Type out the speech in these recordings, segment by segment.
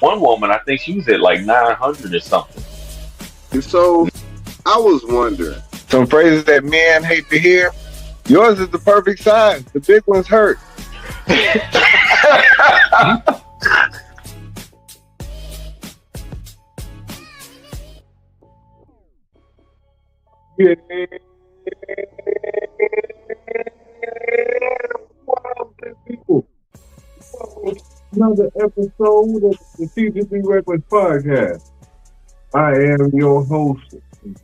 One woman, I think she was at like 900 or something. And so I was wondering. Some phrases that men hate to hear. Yours is the perfect size. The big ones hurt. Yeah. People. Another episode of the TGC Records Podcast. I am your host,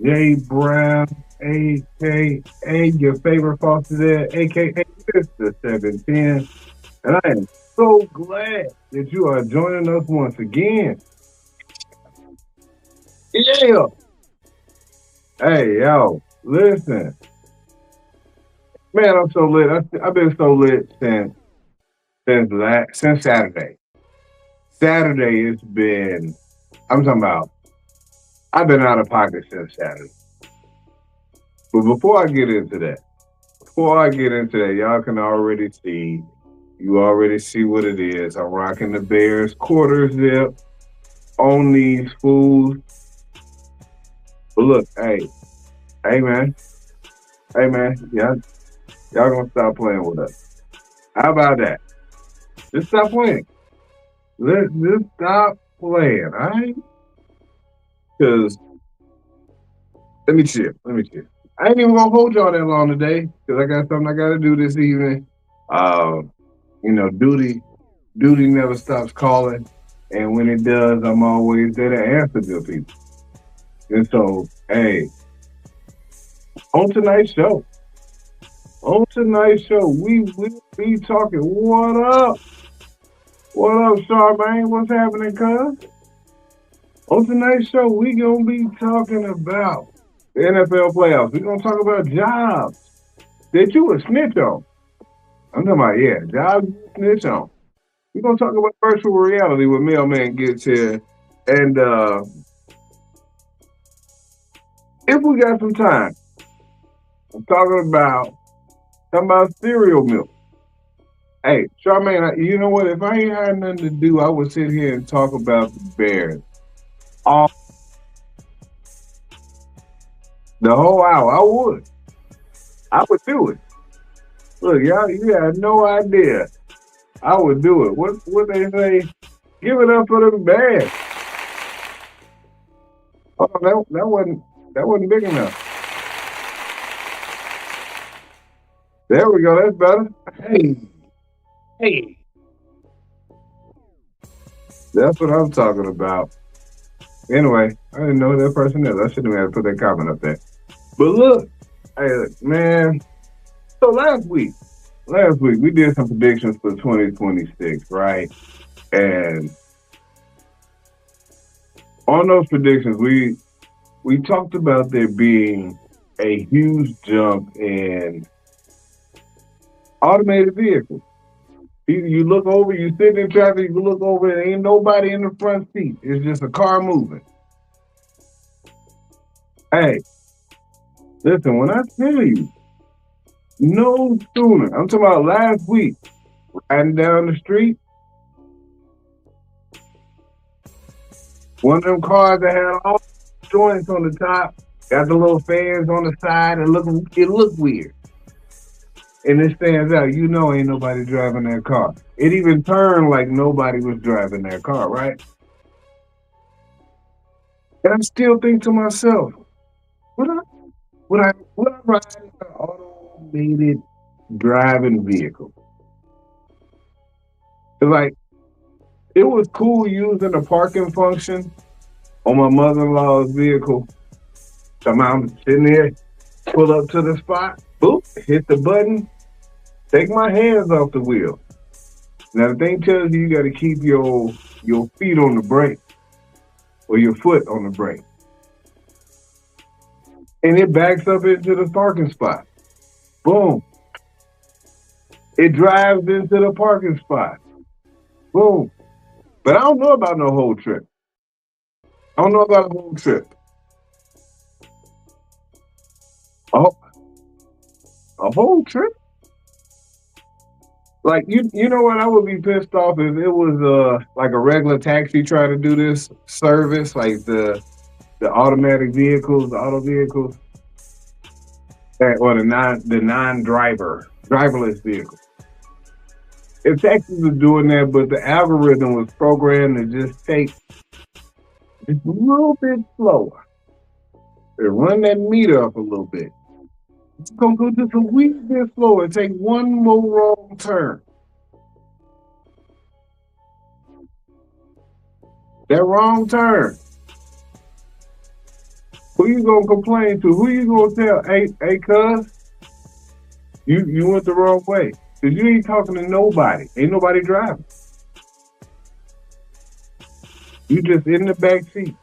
Jay Brown, a.k.a. your favorite foster there, a.k.a. Mr. 710. And I am so glad that you are joining us once again. Yeah. Hey, yo, listen. Man, I'm so lit. I've been so lit since Saturday. Saturday has been, I'm talking about, I've been out of pocket since Saturday. But before I get into that, y'all can already see, you already see what it is. I'm rocking the Bears quarter zip on these fools. But look, hey man, y'all gonna stop playing with us. How about that? Just stop playing. Let's just stop playing, all right? Because, let me chill. I ain't even gonna hold y'all that long today, because I got something I gotta do this evening. Duty never stops calling, and when it does, I'm always there to answer good people. And so, hey, on tonight's show, we will be talking. What up, Charmaine? What's happening, cuz? On tonight's show, we gonna be talking about the NFL playoffs. We gonna talk about jobs that you would snitch on. I'm talking about, jobs you snitch on. We gonna talk about virtual reality when Mailman gets here, and if we got some time, I'm talking about cereal milk. Hey, Charmaine, you know what? If I ain't had nothing to do, I would sit here and talk about the Bears all the whole hour. I would do it. Look, y'all, you have no idea. I would do it. What they say? Give it up for the Bears. Oh, that wasn't big enough. There we go. That's better. Hey. That's what I'm talking about. Anyway, I didn't know who that person is. I shouldn't have put that comment up there. But look, hey, man. So last week, we did some predictions for 2026, right? And on those predictions, we talked about there being a huge jump in automated vehicles. You look over, you sit in traffic, you look over, there ain't nobody in the front seat. It's just a car moving. Hey, listen, when I tell you, no sooner, I'm talking about last week, riding down the street, one of them cars that had all the joints on the top, got the little fans on the side, and it looked weird. And it stands out, ain't nobody driving that car. It even turned like nobody was driving that car, right? And I still think to myself, would I ride an automated driving vehicle? Like, it was cool using the parking function on my mother-in-law's vehicle. So I'm sitting there, pull up to the spot, boop, hit the button, take my hands off the wheel. Now the thing tells you got to keep your feet on the brake or your foot on the brake. And it backs up into the parking spot. Boom. It drives into the parking spot. Boom. But I don't know about no whole trip. I don't know about a whole trip. Oh, a whole trip? Like you know what? I would be pissed off if it was like a regular taxi trying to do this service, like the automatic vehicles, the auto vehicles, or the non driverless vehicle. If taxis are doing that, but the algorithm was programmed to just take just a little bit slower and run that meter up a little bit. It's gonna go just a wee bit slower. Take one more wrong turn. That wrong turn. Who you gonna complain to? Who you gonna tell? Hey, cuz, you went the wrong way. Cause you ain't talking to nobody. Ain't nobody driving. You just in the back seat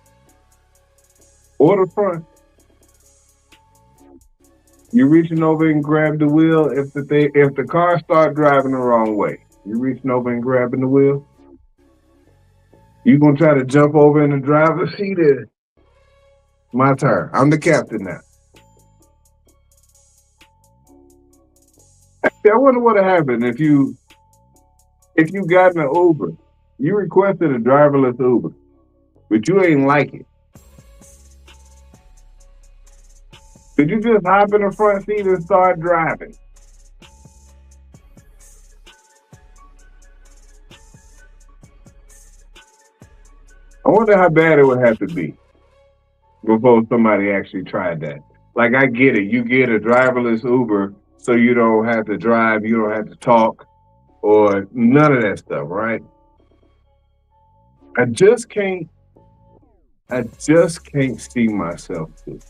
or the front. You reaching over and grab the wheel if the car start driving the wrong way. You reaching over and grabbing the wheel. You gonna try to jump over in the driver's seat? My turn. I'm the captain now. Actually, I wonder what would happen if you got in an Uber. You requested a driverless Uber, but you ain't like it. Did you just hop in the front seat and start driving? I wonder how bad it would have to be before somebody actually tried that. Like, I get it. You get a driverless Uber so you don't have to drive, you don't have to talk, or none of that stuff, right? I just can't see myself do it.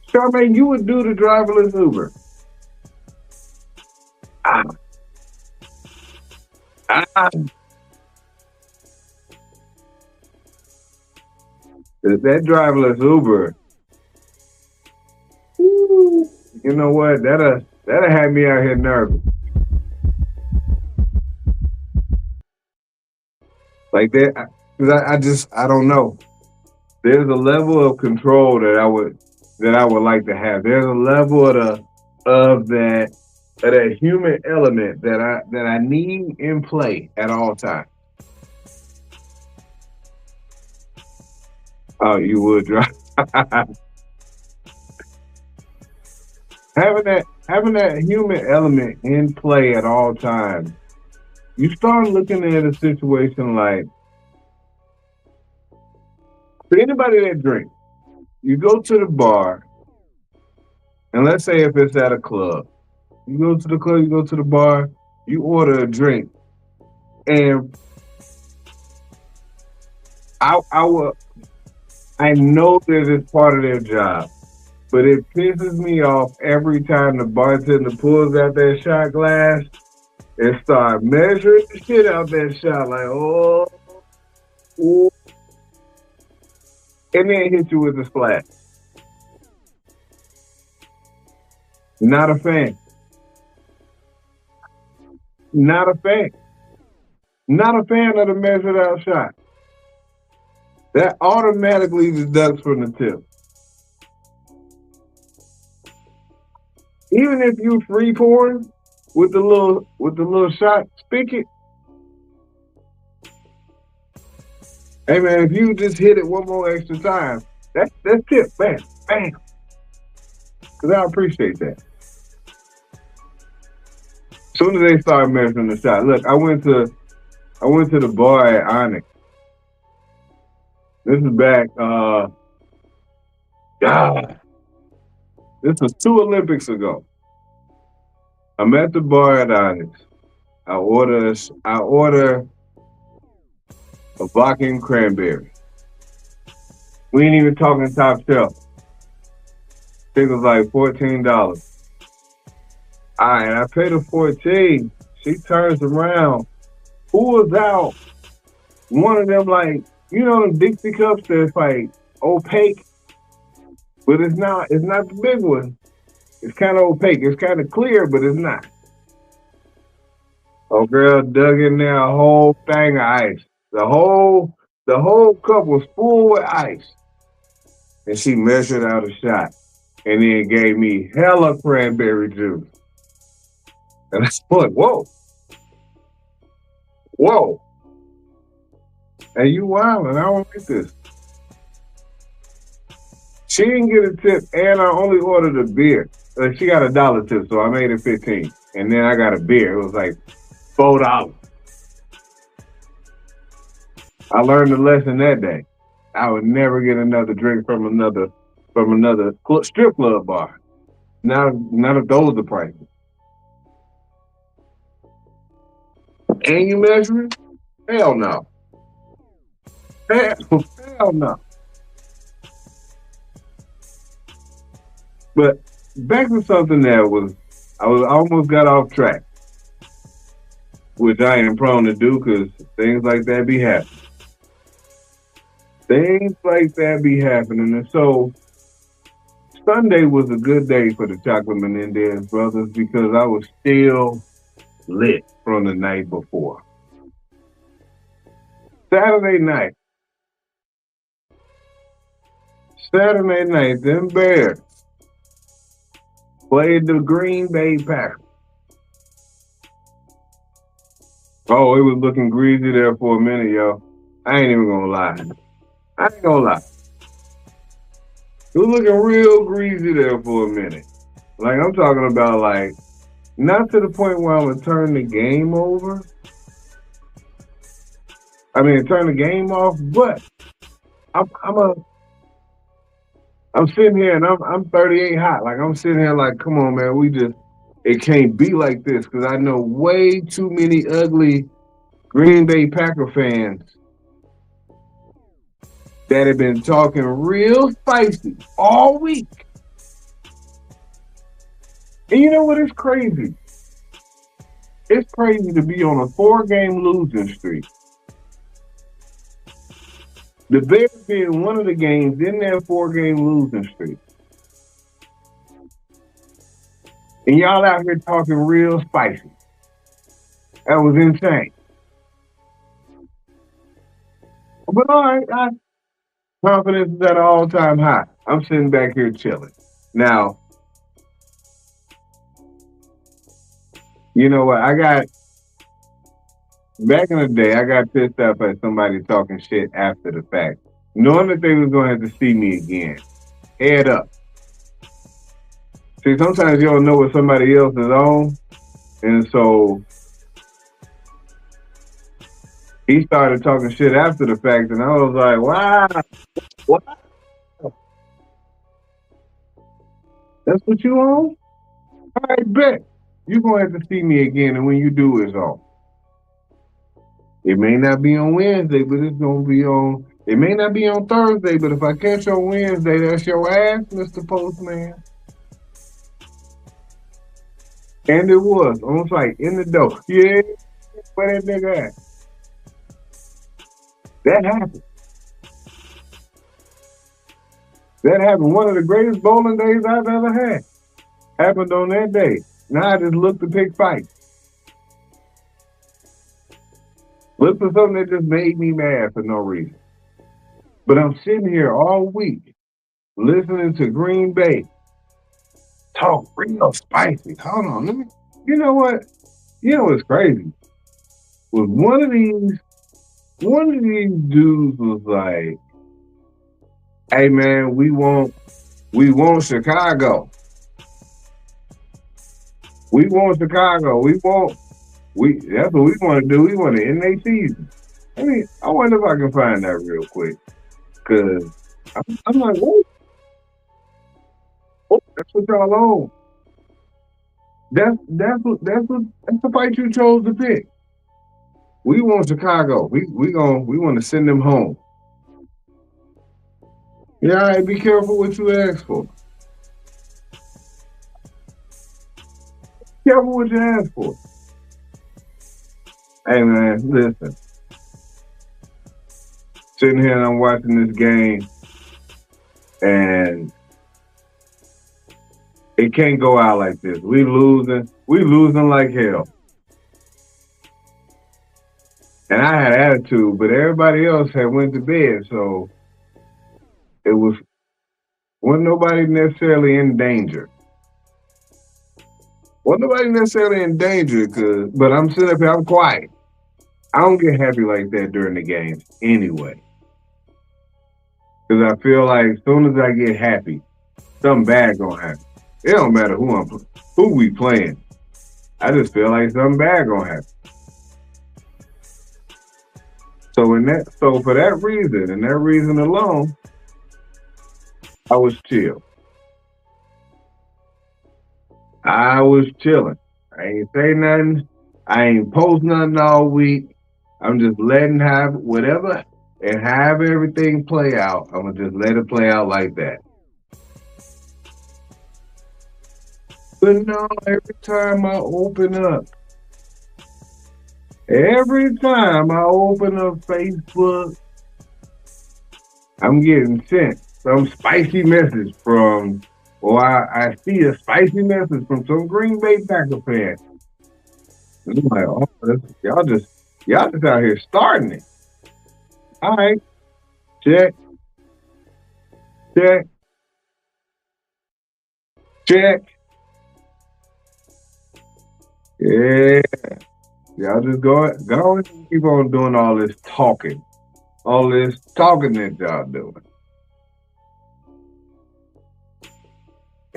Charmaine, you would do the driverless Uber. Ah. That driverless Uber, you know what? That'll have me out here nervous. Like that, because I don't know. There's a level of control that I would like to have. There's a level of that human element that I need in play at all times. Oh, you would drive. having that human element in play at all times. You start looking at a situation like, for anybody that drinks, you go to the bar, and let's say if it's at a club, you go to the club, you go to the bar, you order a drink, and I know that it's part of their job, but it pisses me off every time the bartender pulls out that shot glass and start measuring the shit out that shot, like, oh, and then hit you with a splash. Not a fan. Not a fan. Not a fan of the measured out shot. That automatically deducts from the tip. Even if you free pouring with the little shot spigot. Hey man, if you just hit it one more extra time, that's tip, bam, bam. Cause I appreciate that. As soon as they start measuring the shot, look, I went to the bar at Onyx. This is back. This was 2 Olympics ago. I'm at the bar at Onyx. I order a vodka and cranberry. We ain't even talking top shelf. I think it was like $14. All right, I paid her 14. She turns around, pulls out one of them, like, you know, them Dixie cups that's like opaque, but it's not the big one. It's kind of opaque. It's kind of clear, but it's not. Oh, girl dug in there a whole thing of ice. The whole cup was full with ice, and she measured out a shot. and then gave me hella cranberry juice. And I was like, whoa. Hey, you wildin', I don't like this. She didn't get a tip, and I only ordered a beer. She got $1 tip, so I made it 15. And then I got a beer. It was like $4. I learned a lesson that day. I would never get another drink from another strip club bar. None of those are prices. And you measuring? Hell no. Hell no. But back to something that I almost got off track, which I am prone to do because things like that be happening. Things like that be happening. And so Sunday was a good day for the Chocolate Menendez brothers because I was still lit from the night before. Saturday night, them Bears played the Green Bay Packers. Oh, it was looking greasy there for a minute, yo. I ain't even gonna lie. It was looking real greasy there for a minute. Like, I'm talking about, like, not to the point where I'm gonna turn the game over. Turn the game off, but I'm sitting here and I'm 38 hot. Like, I'm sitting here like, come on, man, it can't be like this because I know way too many ugly Green Bay Packer fans that have been talking real spicy all week. And you know what? It's crazy. It's crazy to be on a 4-game losing streak. The Bears being one of the games in that 4-game losing streak. And y'all out here talking real spicy. That was insane. But all right, confidence is at an all-time high. I'm sitting back here chilling. Now, you know what? Back in the day, I got pissed off at somebody talking shit after the fact, knowing that they was going to have to see me again. Head up. See, sometimes you don't know what somebody else is on, and so he started talking shit after the fact, and I was like, wow, what? That's what you on? All right, bet. You're going to have to see me again, and when you do, it's on. It may not be on Wednesday, but it's going to be on. It may not be on Thursday, but if I catch you on Wednesday, that's your ass, Mr. Postman. And it was on site in the door. Yeah, where that nigga at? That happened. That happened. One of the greatest bowling days I've ever had. Happened on that day. Now I just look to pick fights. Look for something that just made me mad for no reason. But I'm sitting here all week listening to Green Bay talk real spicy. Hold on, you know what? You know what's crazy? Was one of these dudes was like, hey man, we want Chicago. We want Chicago. That's what we want to do. We want to end their season. I wonder if I can find that real quick. Cause I'm like, oh, that's what y'all on. That's the fight you chose to pick. We want Chicago. We want to send them home. Yeah, all right, be careful what you ask for. Careful what you ask for. Hey man, listen. Sitting here and I'm watching this game, and it can't go out like this. We losing like hell. And I had attitude, but everybody else had went to bed, so it was Wasn't nobody necessarily in danger. Wasn't nobody necessarily in danger, but I'm sitting up here, I'm quiet. I don't get happy like that during the games anyway. Because I feel like as soon as I get happy, something bad gonna happen. It don't matter who we playing. I just feel like something bad gonna happen. So for that reason, and that reason alone, I was chill. I was chilling. I ain't say nothing. I ain't post nothing all week. I'm just letting have whatever and have everything play out. I'm gonna just let it play out like that. But no, every time I open up Facebook, I'm getting sent some spicy message from, or I see a spicy message from some Green Bay Packer fan. And I'm like, oh, y'all just out here starting it. All right, check. Yeah, y'all just go and keep on doing all this talking that y'all doing.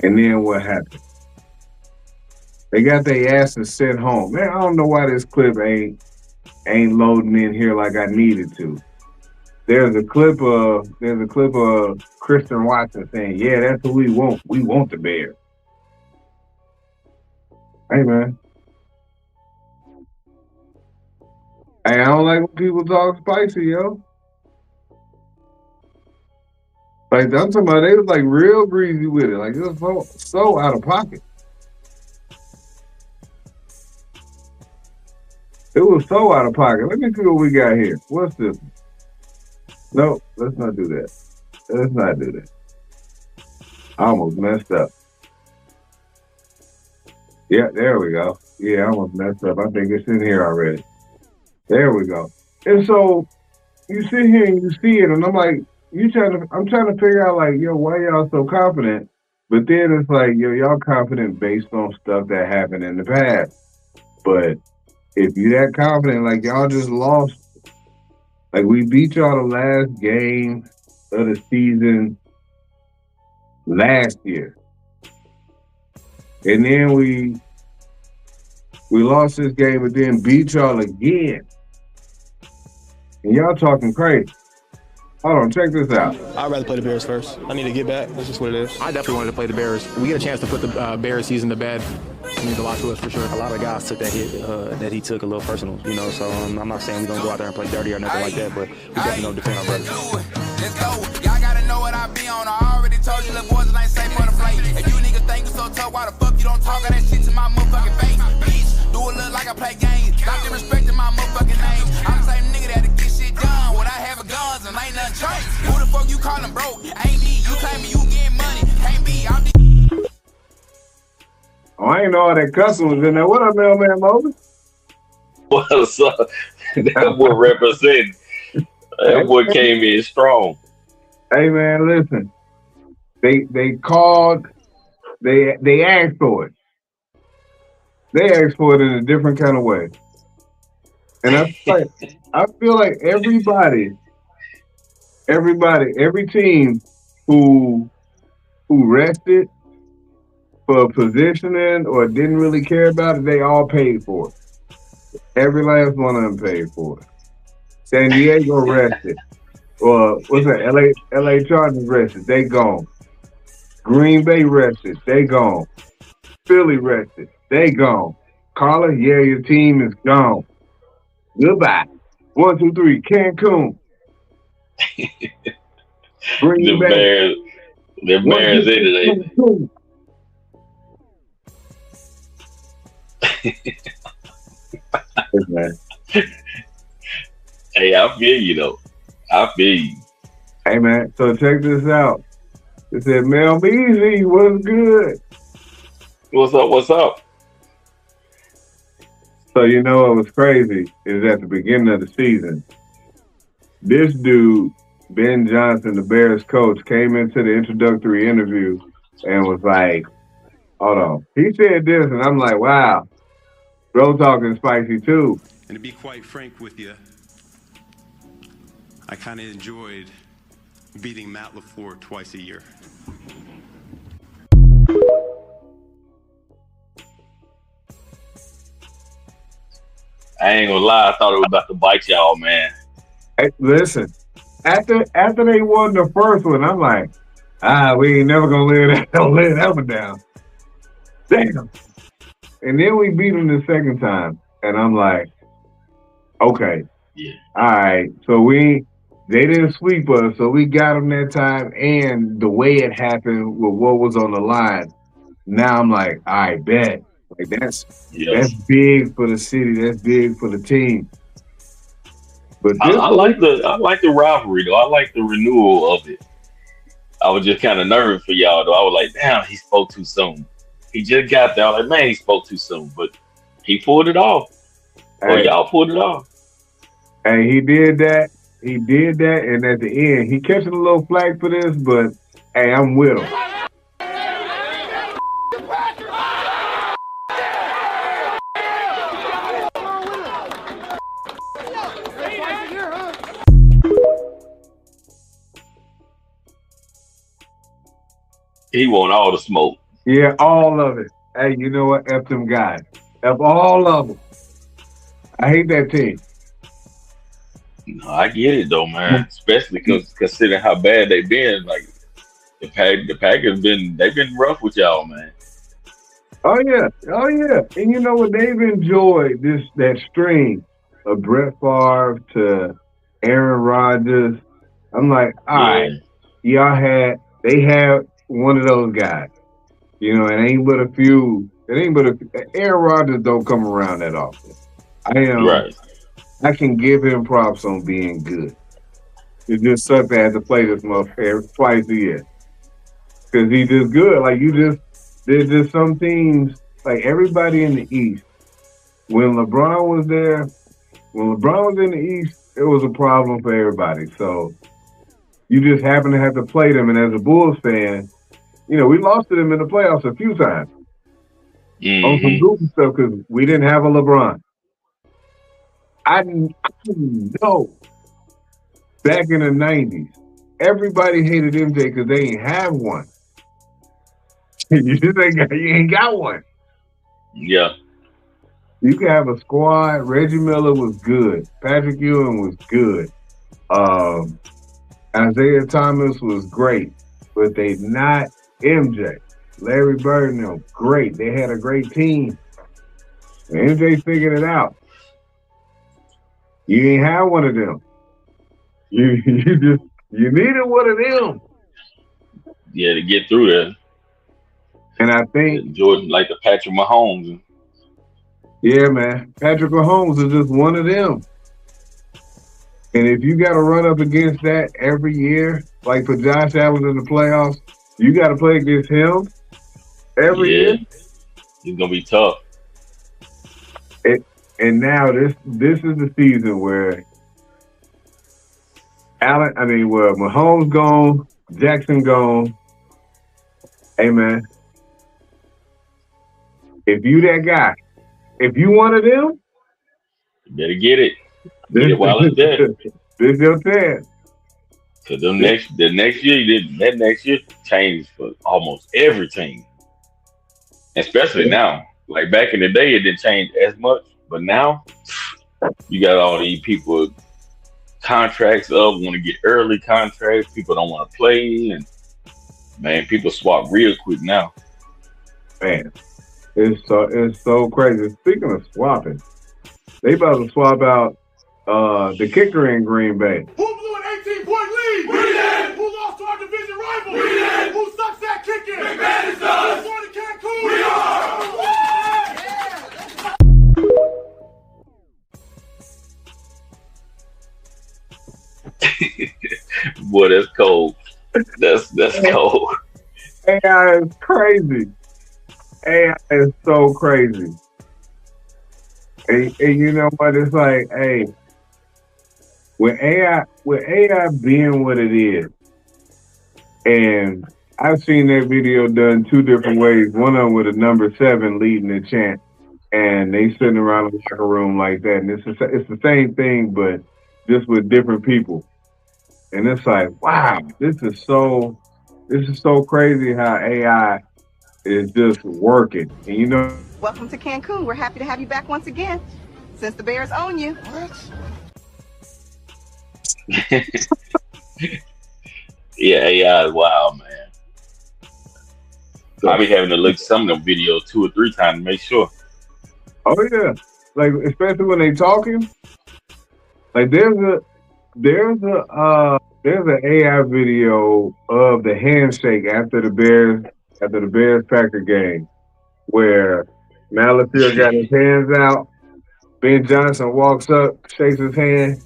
And then what happened? They got their asses sent home. Man, I don't know why this clip ain't loading in here like I needed to. There's a clip of Christian Watson saying, "Yeah, that's what we want. We want the Bears." Hey man. Hey, I don't like when people talk spicy, yo. Like I'm talking about, they was like real greasy with it. Like it was so out of pocket. It was so out of pocket. Let me see what we got here. What's this? No, let's not do that. Let's not do that. I almost messed up. Yeah, there we go. Yeah, I almost messed up. I think it's in here already. There we go. And so you sit here and you see it, and I'm like, I'm trying to figure out, like, yo, why y'all so confident? But then it's like, yo, y'all confident based on stuff that happened in the past. But if you that confident, like y'all just lost, like we beat y'all the last game of the season last year. And then we lost this game, but then beat y'all again. And y'all talking crazy. Hold on, check this out. I'd rather play the Bears first. I need to get back. That's just what it is. I definitely wanted to play the Bears. We get a chance to put the Bears season to bed. It means a lot to us for sure. A lot of guys took that hit that he took a little personal, you know, so I'm not saying we're going to go out there and play dirty or nothing like that, but we definitely going to defend our brothers. Let's go. Y'all got to know what I be on. I already told you, little boys, it ain't safe on the flight. If you niggas think you so tough, why the fuck you don't talk all that shit to my motherfucking face? Bitch, do it look like I play games. Stop disrespecting my motherfucking name. I'm the same nigga that get shit done when I have guns and ain't nothing changed. Who the fuck you callin' broke? Ain't me. You claim me, you getting money. Can't be. I'm the Oh, I ain't know all that cussing was in there. What up, mailman Moses? What's up? That boy representing. That boy came in strong. Hey man, listen. They called. They asked for it. They asked for it in a different kind of way. And I feel like every team who rested for positioning or didn't really care about it, they all paid for it. Every last one of them paid for it. San Diego rested. Or what's that? LA Chargers rested. They gone. Green Bay rested. They gone. Philly rested. They gone. Carla, yeah, your team is gone. Goodbye. 1, 2, 3. Cancun. Green Bay. The Bears in it. Hey, I feel you though. I feel you. Hey man, so check this out. It said, Mel Beasley, what's good? What's up? So you know what was crazy is at the beginning of the season, this dude Ben Johnson, the Bears coach, came into the introductory interview and was like, hold on. He said this, and I'm like, wow, bro talking spicy too. And to be quite frank with you, I kind of enjoyed beating Matt LaFleur twice a year. I ain't gonna lie, I thought it was about to bite y'all, man. Hey, listen, after they won the first one, I'm like, we ain't never gonna lay that one down. Damn. And then we beat them the second time, and I'm like, okay, yeah, all right. So they didn't sweep us, so we got them that time, and the way it happened with what was on the line. Now I'm like, all right, bet. Like that's big for the city. That's big for the team. But I like the rivalry though. I like the renewal of it. I was just kind of nervous for y'all though. I was like, damn, he spoke too soon. He just got there. I was like, man, he spoke too soon, but he pulled it off. Or y'all pulled it off. Hey, he did that. He did that, and at the end, he catching a little flack for this, but hey, I'm with him. He want all the smoke. Yeah, all of it. Hey, you know what? F them guys. F all of them. I hate that team. No, I get it though, man. Especially considering how bad they've been. Like the Packers they've been rough with y'all, man. Oh yeah. And you know what? They've enjoyed that string of Brett Favre to Aaron Rodgers. I'm like, all right, they had one of those guys. You know, Aaron Rodgers don't come around that often. I can give him props on being good. It just sucks to have to play this motherfucker twice a year. Because he's just good. Like there's just some teams, like everybody in the East, when LeBron was in the East, it was a problem for everybody. So you just happen to have to play them. And as a Bulls fan, you know, we lost to them in the playoffs a few times. On some goofy stuff because we didn't have a LeBron. I know back in the 90s, everybody hated MJ because they ain't have one. You ain't got one. Yeah. You can have a squad. Reggie Miller was good. Patrick Ewing was good. Isaiah Thomas was great, but they not MJ. Larry Bird, great. They had a great team. And MJ figured it out. You ain't have one of them. You needed one of them. Yeah, to get through there. And I think Jordan, like the Patrick Mahomes. Yeah, man. Patrick Mahomes is just one of them. And if you got to run up against that every year, like for Josh Allen in the playoffs, you got to play against him every year. It's gonna be tough. And now this is the season where Mahomes gone, Jackson gone. Hey man, if you that guy, if you one of them, you better get it. Get it while it's there. This your chance. Because the next year changed for almost every team. Especially now. Like back in the day, it didn't change as much. But now, you got all these people contracts up, want to get early contracts. People don't want to play. And, man, people swap real quick now. Man, it's so crazy. Speaking of swapping, they about to swap out the kicker in Green Bay. Who blew an 18-point lead? We did. Who lost to our division rival? We did. Who sucks at kicking? McMahon does. Who's going to Cancun? We are. Boy, that's cold. That's cold. AI is crazy. AI is so crazy. And you know what? It's like, hey, when AI with AI being what it is, and I've seen that video done two different ways. One of them with a number 7 leading the chant, and they sitting around the locker room like that, and it's the same thing, but just with different people. And it's like, wow, this is so crazy how AI is just working. And you know, welcome to Cancun. We're happy to have you back once again, since the Bears own you. Yeah, AI is wild, man. I be having to look some of them videos 2 or 3 times to make sure. Oh yeah, like especially when they talking. Like there's an AI video of the handshake after the Bears Packer game, where Malafield got his hands out. Ben Johnson walks up, shakes his hand,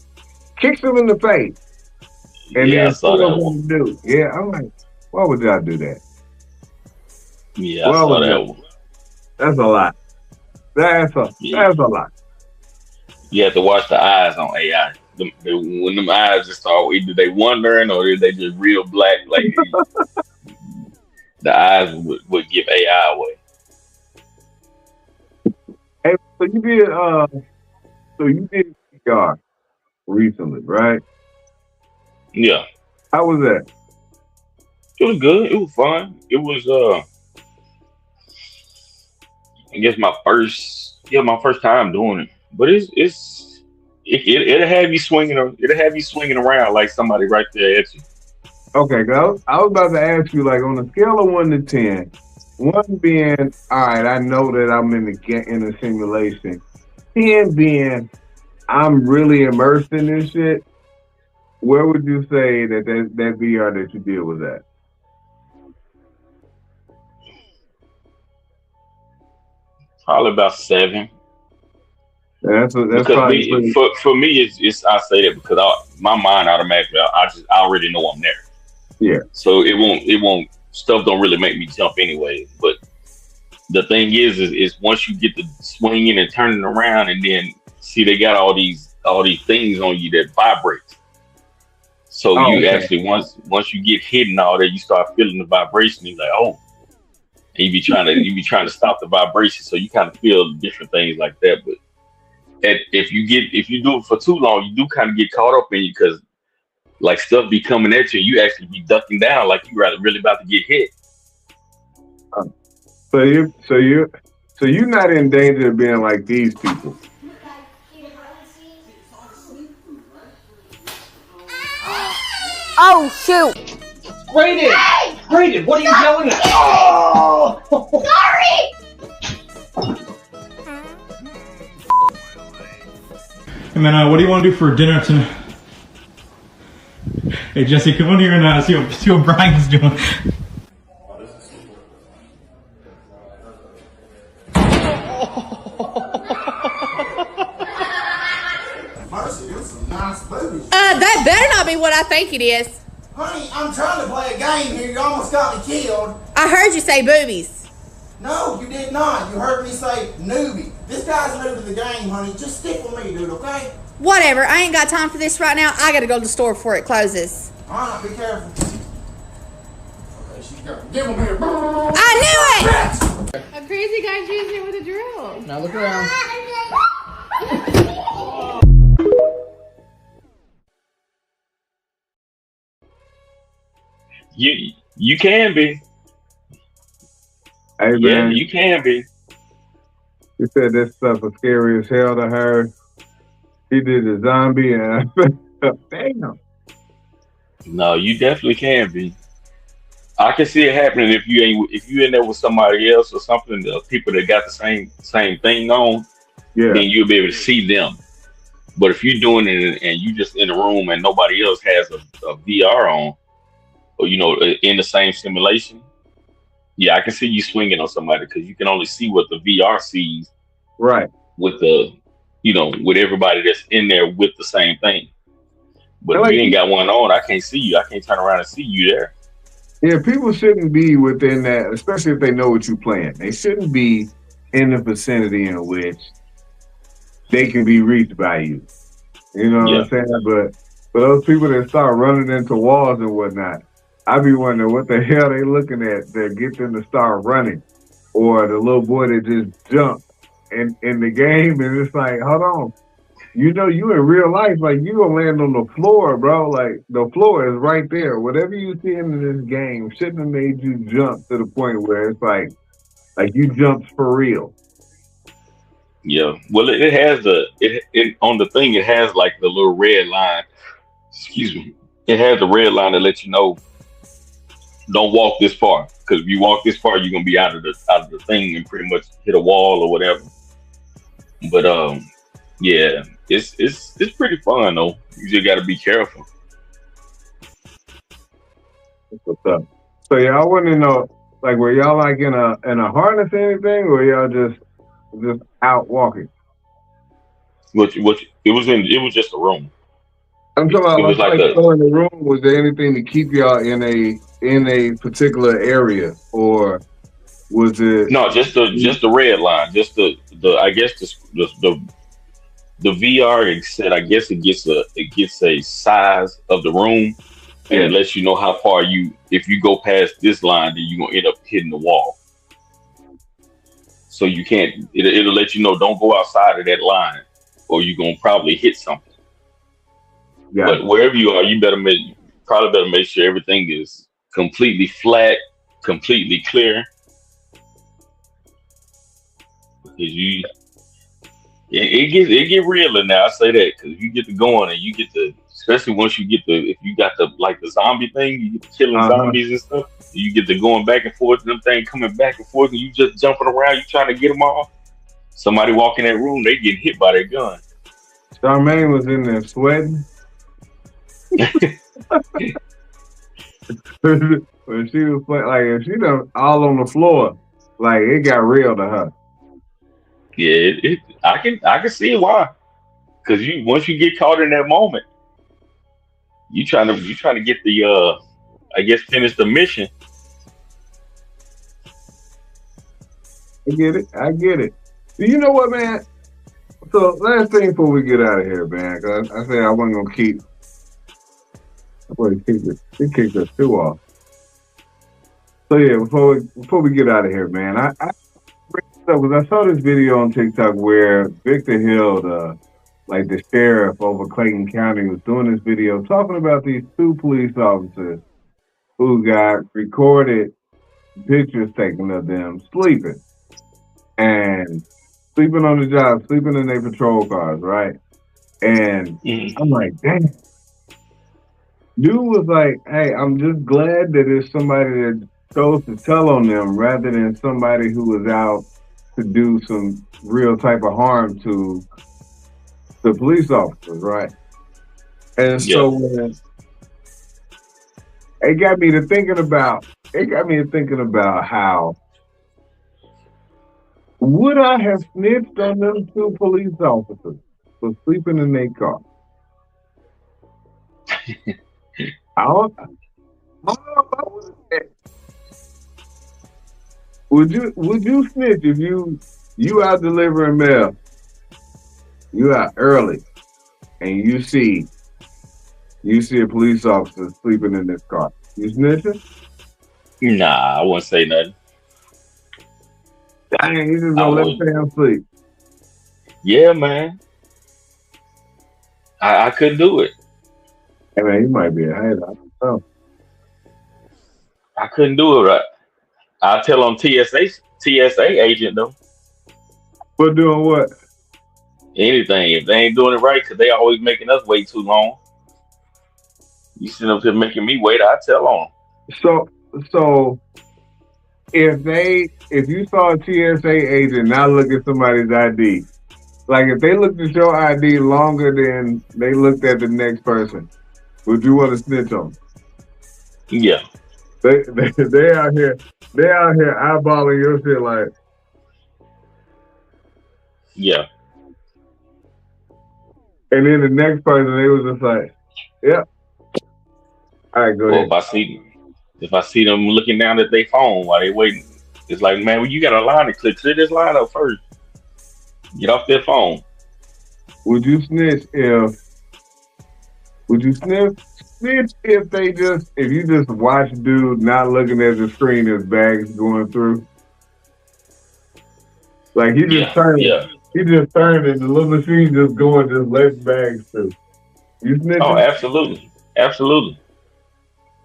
kicks him in the face, and Yeah, I then saw that one. do. Yeah, I'm like, why would y'all do that? Yeah, I saw that one. That's a lot. That's a lot. You have to watch the eyes on AI. When them eyes just start, either they wondering or they just real black, like the eyes would give AI away. Hey, so you did CPR recently, right? Yeah. How was that? It was good. It was fun. It was I guess my first time doing it. But it'll have you swinging. It'll have you swinging around like somebody right there at you. Okay, cause I was about to ask you, like, on a scale of 1 to 10, 1 being, all right, I know that I'm in a simulation. 10 being, I'm really immersed in this shit. Where would you say that VR that you did was at? Probably about 7. Yeah, that's because probably for me, it's I say that because my mind automatically, I already know I'm there. Yeah. So it won't stuff don't really make me jump anyway. But the thing is once you get to swinging and turning around, and then see they got all these things on you that vibrate. So actually once you get hit and all that, you start feeling the vibration. You're like, oh, and you be trying to stop the vibration. So you kind of feel different things like that. But if you do it for too long, you do kind of get caught up in it because like stuff be coming at you, and you actually be ducking down like you're really about to get hit. So you're not in danger of being like these people. Oh shoot! Brayden! Hey! Brayden, what are you yelling at? Oh! Sorry! Hey man, what do you want to do for dinner tonight? Hey Jesse, come on here and see what Brian's doing. That better not be what I think it is. Honey, I'm trying to play a game here. You almost got me killed. I heard you say boobies. No, you did not. You heard me say newbie. This guy's new to the game, honey. Just stick with me, dude, okay? Whatever. I ain't got time for this right now. I gotta go to the store before it closes. All right, be careful. Okay, she's careful. Give him here. I knew it! A crazy guy chasing it with a drill. Now look around. You can be. Hey, yeah, man. you can be. You said this stuff was scary as hell to her. He did the zombie and damn. No, you definitely can be. I can see it happening if you in there with somebody else or something, the people that got the same thing on, then you'll be able to see them. But if you're doing it and you just in a room and nobody else has a VR on, or in the same simulation, yeah, I can see you swinging on somebody because you can only see what the VR sees, right? With with everybody that's in there with the same thing. But if you ain't got one on, I can't see you. I can't turn around and see you there. Yeah, people shouldn't be within that, especially if they know what you're playing. They shouldn't be in the vicinity in which they can be reached by you. You know what I'm saying? For those people that start running into walls and whatnot, I be wondering what the hell they looking at that get them to start running. Or the little boy that just jumped in the game, and it's like, hold on. You know, you in real life, like, you gonna land on the floor, bro. Like, the floor is right there. Whatever you see in this game shouldn't have made you jump to the point where it's like you jumped for real. Yeah. Well, it has it on the thing. It has like the little red line. Excuse me. It has a red line that lets you know don't walk this far, because if you walk this far, you're gonna be out of the thing and pretty much hit a wall or whatever. But yeah, it's pretty fun though. You just got to be careful. What's up? So y'all want to know, like, were y'all like in a harness or anything, or y'all just out walking? Which it was just a room. I'm talking about, It was like so in the room, was there anything to keep y'all in a particular area, or was it? No, just the red line, just the I guess the VR. It said, I guess it gets a size of the room, and it lets you know how far if you go past this line, then you're gonna end up hitting the wall. So you can't. It'll let you know, don't go outside of that line, or you're gonna probably hit something. Yeah. But wherever you are, you probably better make sure everything is completely flat, completely clear. Because it get realer now. I say that because you get to going, and you get to, especially once you get if you got the zombie thing, you get to killing zombies and stuff. You get to going back and forth, and them things coming back and forth, and you just jumping around, you trying to get them off. Somebody walk in that room, they get hit by their gun. Charmaine was in there sweating. When she was playing, like, if she done all on the floor, like, it got real to her. Yeah, I can see why. Because once you get caught in that moment, you trying to get the I guess finish the mission. I get it. Do you know what, man? So last thing before we get out of here, man, because I said I wasn't gonna keep. He kicked us too off. So yeah, before we get out of here, man, I saw this video on TikTok where Victor Hill, the sheriff over Clayton County, was doing this video talking about these two police officers who got recorded pictures taken of them sleeping on the job, sleeping in their patrol cars, right? And I'm like, damn. Dude was like, hey, I'm just glad that it's somebody that chose to tell on them rather than somebody who was out to do some real type of harm to the police officers, right? And so it got me to thinking about how would I have snitched on them two police officers for sleeping in their car? I don't know if I would have. Would you snitch if you out delivering mail, you out early, and you see a police officer sleeping in this car? You snitching? Nah, I wouldn't say nothing. Dang, you just gonna let Sam sleep? Yeah, man. I couldn't do it. Hey man, you might be a hater. I don't know. I couldn't do it right. I'll tell on TSA agent though. For doing what? Anything. If they ain't doing it right, because they always making us wait too long. You sitting up here making me wait, I tell on. So if you saw a TSA agent not look at somebody's ID, like if they looked at your ID longer than they looked at the next person, would you want to snitch on them? Yeah. They out here eyeballing your shit like. Yeah. And then the next person, they was just like, yep. All right, go ahead. If I see them looking down at their phone while they waiting, it's like, man, well, you got a line to click. Clear this line up first. Get off their phone. Would you snitch if Would you snitch if you just watch dude not looking at the screen, his bags going through? Like he just turned and the little machine just going, just letting bags through. You snitching? Oh, absolutely, absolutely.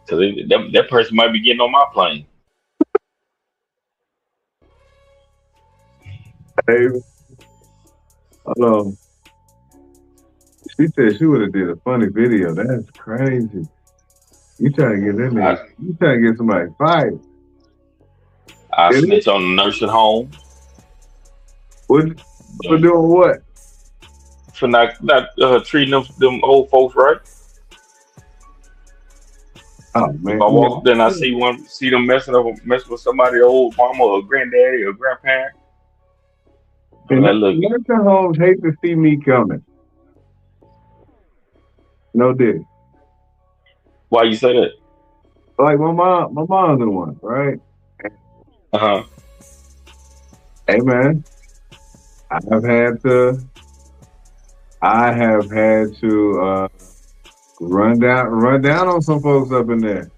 Because that person might be getting on my plane. Hey, she said she would have did a funny video. That's crazy. You trying to get that nigga? You trying to get somebody fired? I snitch on the nursing home. For doing what? For not treating them old folks right. Oh man! If I walk, then I see them messing with somebody old mama or granddaddy or grandparent. And nursing homes hate to see me coming. No dig. Why you say that? Like my mom's the one, right? Hey man, I have had to run down on some folks up in there,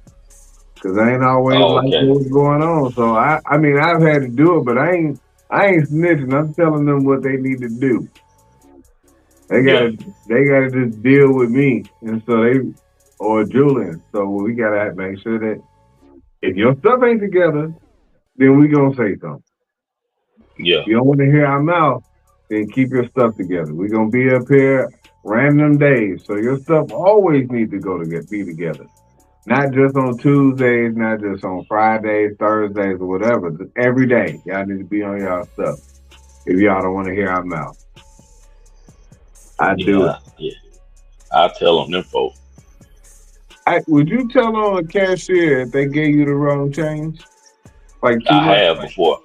cause I ain't always what's going on. So I mean I've had to do it, but I ain't snitching. I'm telling them what they need to do. They gotta just deal with me, and so or Julian. So we gotta make sure that if your stuff ain't together, then we gonna say something. Yeah. If you don't want to hear our mouth, then keep your stuff together. We're gonna be up here random days, so your stuff always needs to be together. Not just on Tuesdays, not just on Fridays, Thursdays, or whatever. Just every day, y'all need to be on y'all stuff. If y'all don't want to hear our mouth, I do it. Yeah, I tell them folks. Would you tell on a cashier if they gave you the wrong change? Like I have before.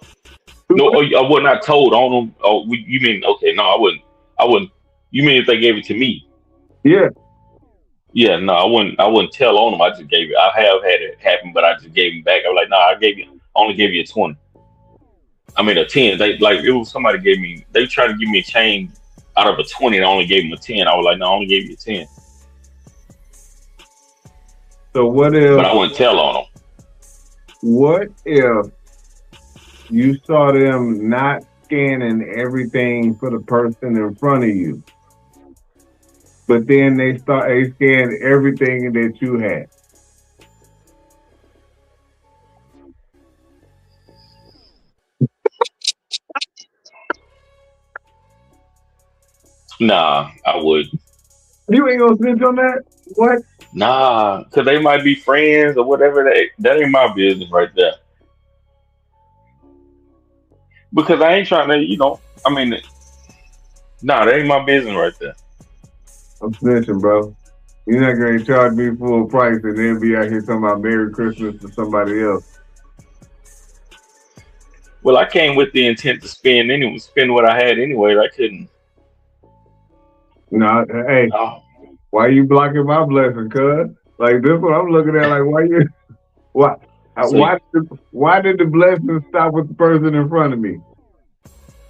No, I was not told on them. Oh, you mean okay? No, I wouldn't. You mean if they gave it to me? Yeah. Yeah, no, I wouldn't tell on them. I just gave it. I have had it happen, but I just gave them back. I was like, no, I only gave you a 20. I mean a 10. It was somebody gave me. They tried to give me a change out of a 20, and I only gave them a 10. I was like, no, I only gave you a 10. So what if? But I wouldn't tell on them. What if you saw them not scanning everything for the person in front of you, but then they scanned everything that you had? Nah, I would. You ain't gonna snitch on that? What? Nah, because they might be friends or whatever. That ain't my business right there. Because I ain't trying to, I mean, nah, that ain't my business right there. I'm snitching, bro. You're not going to charge me full price and then be out here talking about Merry Christmas to somebody else. Well, I came with the intent to spend what I had anyway. I couldn't. No, hey, why you blocking my blessing, cuz? Like, this what I'm looking at, like, why did the blessing stop with the person in front of me?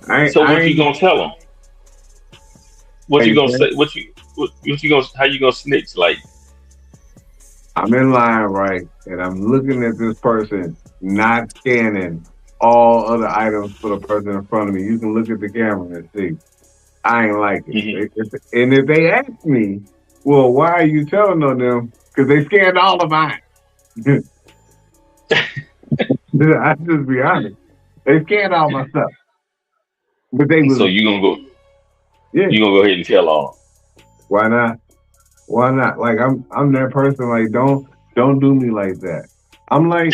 What you gonna tell them? What you gonna say? How you gonna snitch? Like, I'm in line, right, and I'm looking at this person not scanning all other items for the person in front of me. You can look at the camera and see. I ain't like it. Mm-hmm. And if they ask me, well, why are you telling on them? Because they scanned all of mine. I just be honest. They scanned all my stuff. But so you gonna go? Yeah. You gonna go ahead and tell on them? Why not? Why not? Like I'm that person. Like don't do me like that. I'm like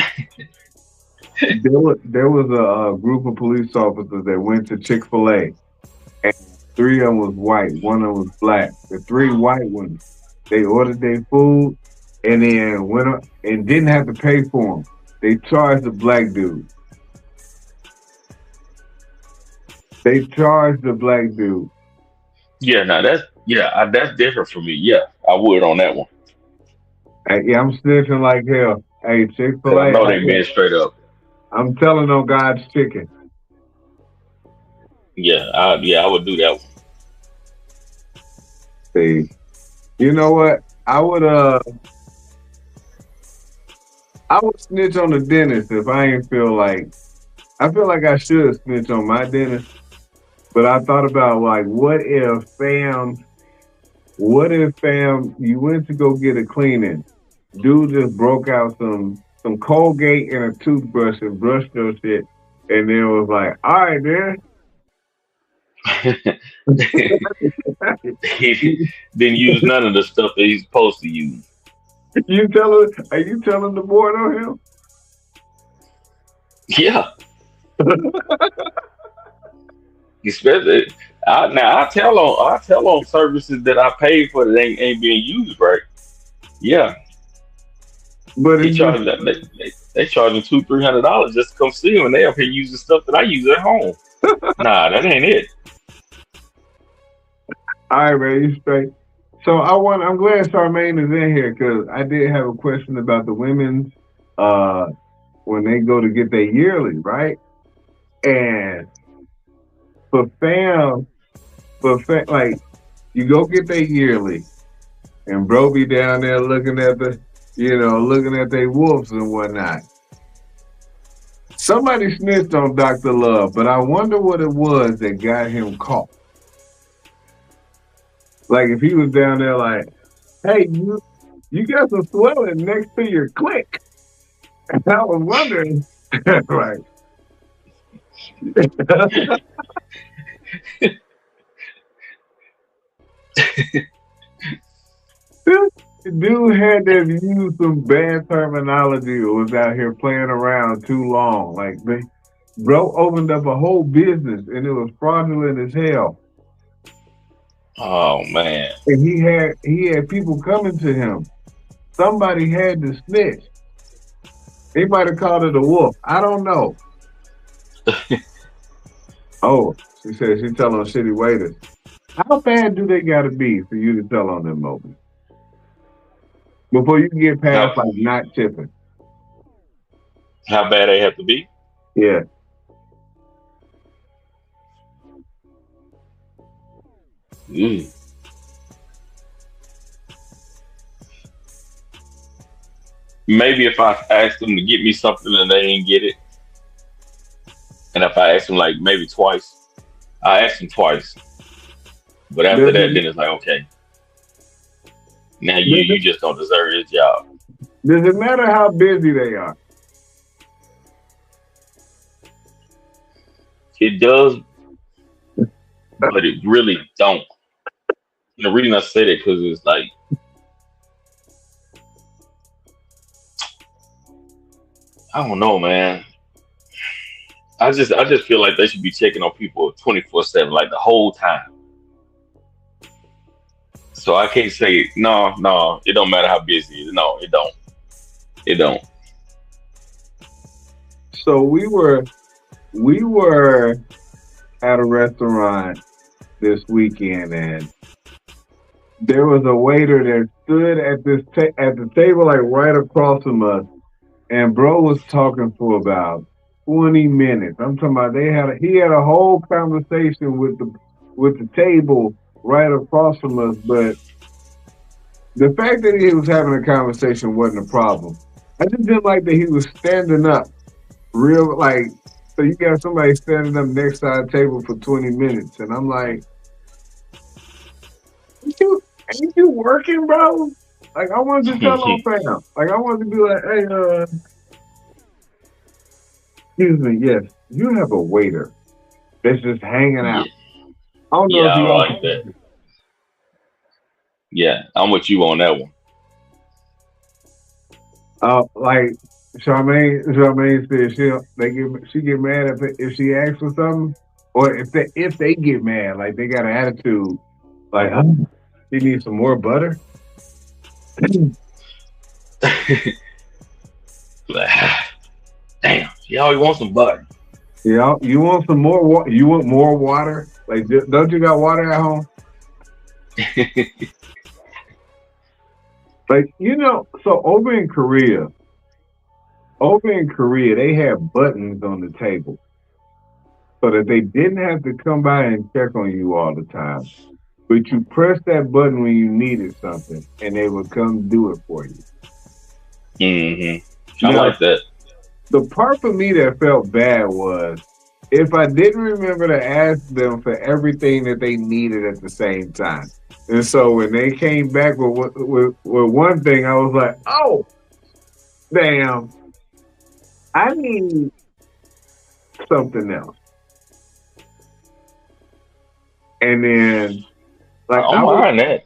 there was a group of police officers that went to Chick-fil-A, and 3 of them was white, 1 of them was black. The 3 white ones, they ordered their food and then went up and didn't have to pay for them. They charged the black dude. They charged the black dude. Yeah, now that's different for me. Yeah, I would on that one. Yeah, I'm snitching like hell. Hey, Chick-fil-A. I know they being straight up. I'm telling on God's chicken. Yeah, I would do that one. See, you know what? I would snitch on the dentist if I ain't feel like. I feel like I should snitch on my dentist, but I thought about like, what if fam, you went to go get a cleaning, dude just broke out some Colgate and a toothbrush and brushed your shit, and then was like, all right, then. He didn't use none of the stuff that he's supposed to use. Are you telling the board on him? Yeah. Especially, I tell on services that I paid for that ain't being used right. Yeah, but they charge that they charging $200-300 just to come see them, and they up here using stuff that I use at home. Nah, that ain't it. All right, man, you straight. So I'm glad Charmaine is in here because I did have a question about the women's when they go to get their yearly, right? And like you go get their yearly, and bro be down there looking at their wolves and whatnot. Somebody snitched on Dr. Love, but I wonder what it was that got him caught. Like if he was down there like, hey, you got some swelling next to your click. And I was wondering, right. Dude had to use some bad terminology or was out here playing around too long. Like, bro opened up a whole business and it was fraudulent as hell. Oh man! And he had people coming to him. Somebody had to snitch. They might have called it a wolf. I don't know. Oh, she said she tell on shitty waiters. How bad do they gotta be for you to tell on them, Moby? Before you can get past like not tipping. How bad they have to be? Yeah. Maybe if I asked them to get me something and they didn't get it, and if I asked them like maybe twice, I asked them twice, but after that, then it's like, okay, now you just don't deserve this job. Does it matter how busy they are? It does, but it really don't. And the reason I say that because it's like, I don't know, man. I just feel like they should be checking on people 24/7, like the whole time. So I can't say no. It don't matter how busy it is. No, it don't. It don't. So we were at a restaurant this weekend, and there was a waiter that stood at the table like right across from us, and bro was talking for about 20 minutes. I'm talking about he had a whole conversation with the table right across from us, but the fact that he was having a conversation wasn't a problem. I just didn't like that he was standing up. Real like, so you got somebody standing up next to the table for 20 minutes, and I'm like, ain't you working, bro? Like I wanted to tell on fam. Like I wanted to be like, hey, excuse me, yes, you have a waiter that's just hanging out. I don't know if you like that. Yeah, I'm with you on that one. Like Charmaine said, she get mad if she asks for something, or if they get mad, like they got an attitude, like, you need some more butter. Damn, she always wants some butter. Yeah, you want some more water? You want more water? Like, don't you got water at home? Like, so over in Korea, they have buttons on the table so that they didn't have to come by and check on you all the time. but you press that button when you needed something, and they would come do it for you. I Now, like that. the part for me that felt bad was if I didn't remember to ask them for everything that they needed at the same time. And so when they came back with one thing, I was like, oh, damn, I need something else. And then, like, I don't mind that.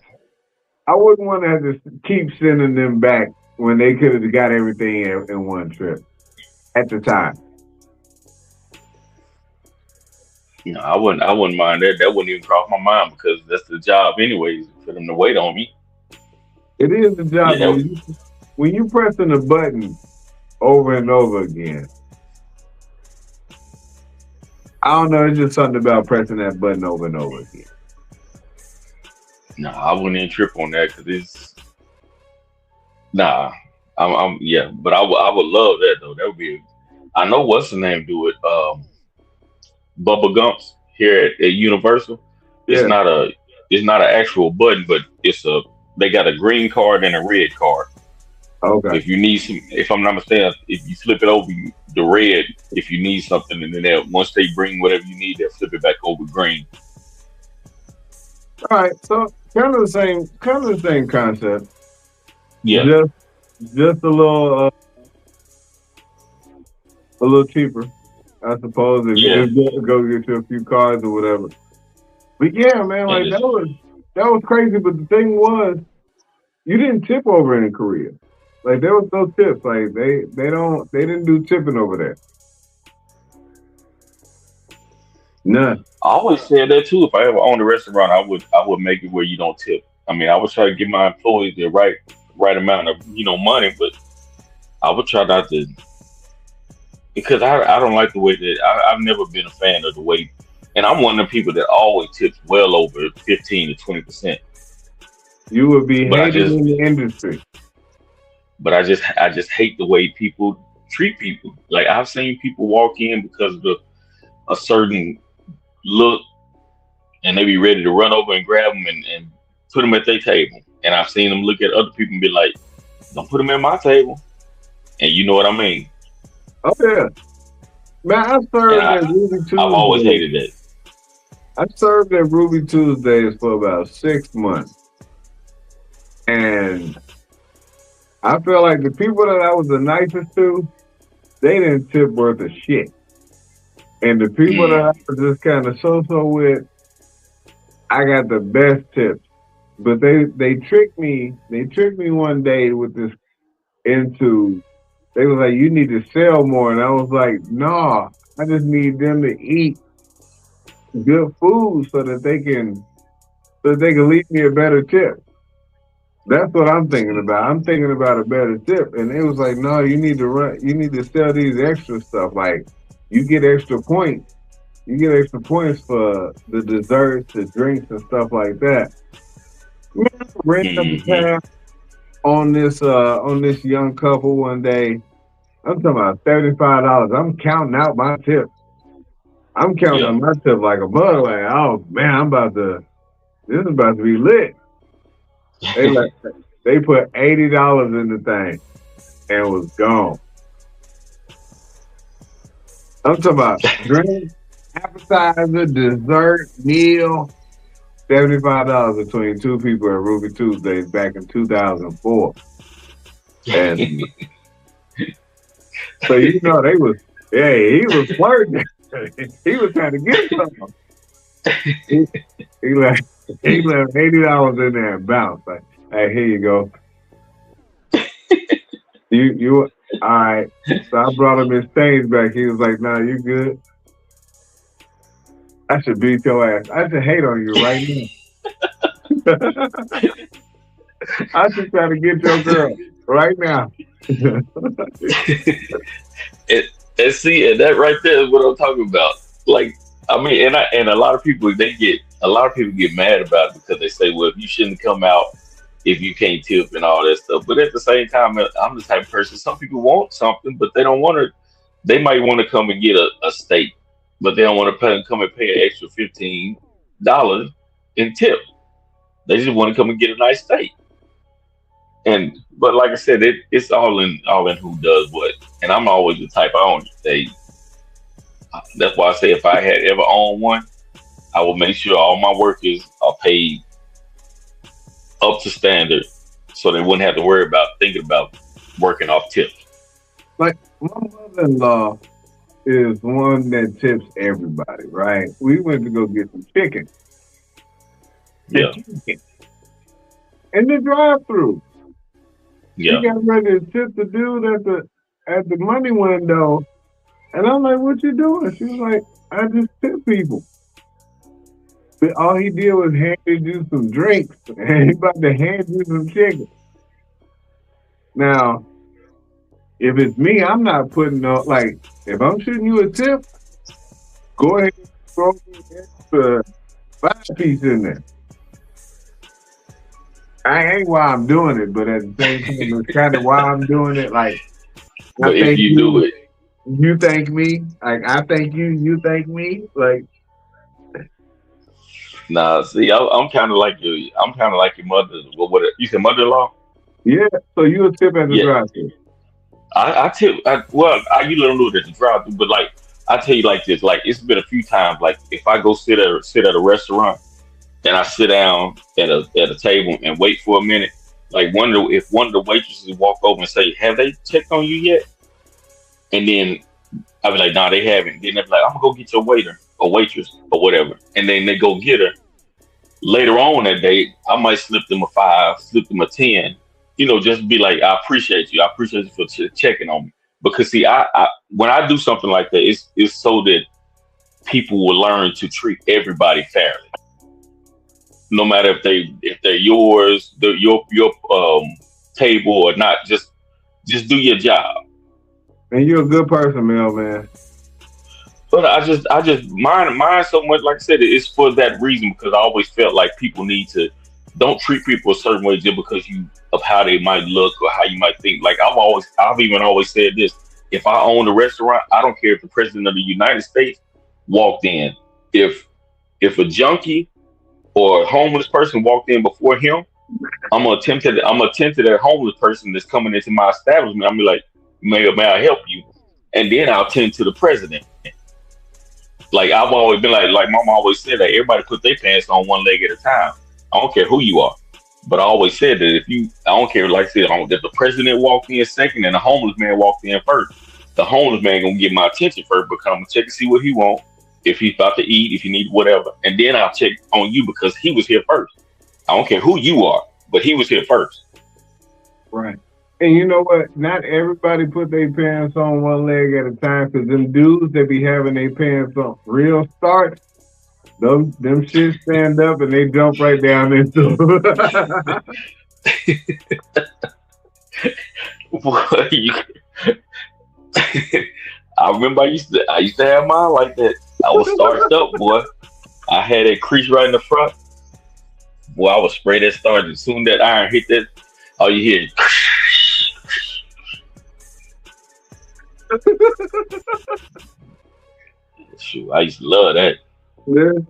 I wouldn't want to have to keep sending them back when they could have got everything in one trip at the time. No, I wouldn't mind that. That wouldn't even cross my mind because that's the job anyways, for them to wait on me. It is the job. Yeah, When you pressing the button over and over again, I don't know, it's just something about pressing that button over and over again. No, I wouldn't even trip on that because it's nah. I'm yeah, but I would love that though. That would be. I know what's the name do it. Bubba Gumps here at Universal. It's Yeah. not an actual button, but they got a green card and a red card. Okay. If you need some, if I'm not mistaken, if you flip it over the red, if you need something, and then once they bring whatever you need, they'll flip it back over green. All right, so kind of the same concept. Yeah. Just a little cheaper, I suppose. If you just go get you a few cards or whatever. But yeah, man, like that was crazy. But the thing was, you didn't tip over in Korea. Like there was no tips. Like they didn't do tipping over there. None. I always said that too. If I ever owned a restaurant, I would make it where you don't tip. I mean, I would try to give my employees the right amount of money, but I would try not to, because I don't like the way that I've never been a fan of the way, and I'm one of the people that always tips well over 15 to 20%. You would be hated in the industry. But I just hate the way people treat people. Like I've seen people walk in because of a certain look, and they be ready to run over and grab them and put them at their table. And I've seen them look at other people and be like, "Don't put them at my table." And you know what I mean? Oh yeah, man. I served at Ruby Tuesdays. I've always hated that. I served at Ruby Tuesdays for about 6 months, and I feel like the people that I was the nicest to, they didn't tip worth a shit. And the people that I was just kind of so with, I got the best tips. But they tricked me. They tricked me one day with this into. They was like, "You need to sell more," and I was like, "No, I just need them to eat good food so that they can leave me a better tip." That's what I'm thinking about. I'm thinking about a better tip. And it was like, "No, you need to sell these extra stuff. Like, you get extra points. You get extra points for the desserts, the drinks, and stuff like that." Ran up the tab on this young couple one day. I'm talking about $75. I'm counting out my tip. I'm counting on my tip like a bug. Like, oh man, this is about to be lit. They put $80 in the thing and it was gone. I'm talking about drink, appetizer, dessert, meal, $75 between two people at Ruby Tuesdays back in 2004. And so he was flirting. He was trying to get something. He left $80 in there and bounced. Like, "Hey, here you go. You all right." So I brought him his change back. He was like, "Nah, you good. I should beat your ass. I should hate on you right now. I should try to get your girl right now." And see, and that right there is what I'm talking about. Like, I mean, and a lot of people get mad about it because they say, "Well, you shouldn't come out if you can't tip and all that stuff." But at the same time, I'm the type of person. Some people want something, but they don't want to. They might want to come and get a steak, but they don't want to come and pay an extra $15 in tip. They just want to come and get a nice steak. But like I said, it's all in who does what. And I'm always the type I don't say. That's why I say if I had ever owned one, I would make sure all my workers are paid up to standard, so they wouldn't have to worry about thinking about working off tips. Like my mother-in-law is one that tips everybody, right? We went to go get some chicken. Yeah. In the drive-through. Yeah. She got ready to tip the dude at the money window. And I'm like, what you doing? She was like, I just tip people. But all he did was handed you some drinks. And he about to hand you some chicken. Now, if it's me, I'm not putting no, like, if I'm shooting you a tip, go ahead and throw me an extra 5-piece in there. I ain't why I'm doing it, but at the same time, it's kind of why I'm doing it. Like, but if you do it, you thank me. Like, I thank you, you thank me. Like, nah, see, I'm kind of like you. I'm kind of like your mother. What you said, mother-in-law? Yeah. So you a tip at the drive-thru? I tip. I usually don't do it at the drive-thru, but like I tell you like this. Like it's been a few times. Like if I go sit at a restaurant and I sit down at a table and wait for a minute, like if one of the waitresses walk over and say, "Have they checked on you yet?" And then I'll be like, "Nah, they haven't." Then they'll be like, "I'm gonna go get your waiter or waitress or whatever," and then they go get her. Later on that day, I might slip them a 5, slip them a 10. Just be like, I appreciate you. I appreciate you for checking on me. Because see, I when I do something like that, it's so that people will learn to treat everybody fairly, no matter if they're yours, your table or not. Just do your job. And you're a good person, Mel, man. But I just mine so much. Like I said, it's for that reason because I always felt like people need to don't treat people a certain way just because of how they might look or how you might think. Like I've even always said this: if I own a restaurant, I don't care if the president of the United States walked in. If a junkie or a homeless person walked in before him, I'm gonna attempt to that homeless person that's coming into my establishment. I'm gonna be like, may I help you? And then I'll tend to the president. Like I've always been like Mama always said that everybody put their pants on one leg at a time. I don't care who you are, but I always said that I don't care. Like I said, if the president walked in second and the homeless man walked in first, the homeless man gonna get my attention first because I'm gonna check and see what he want, if he's about to eat, if he needs whatever, and then I'll check on you because he was here first. I don't care who you are, but he was here first. Right. And you know what? Not everybody put their pants on one leg at a time because them dudes that be having their pants on real start, them shit stand up and they jump right down into I remember I used to have mine like that. I was starched up, boy. I had that crease right in the front. Boy, I would spray that starch. As soon as that iron hit that, all you hear is shoot, I used to love that. There's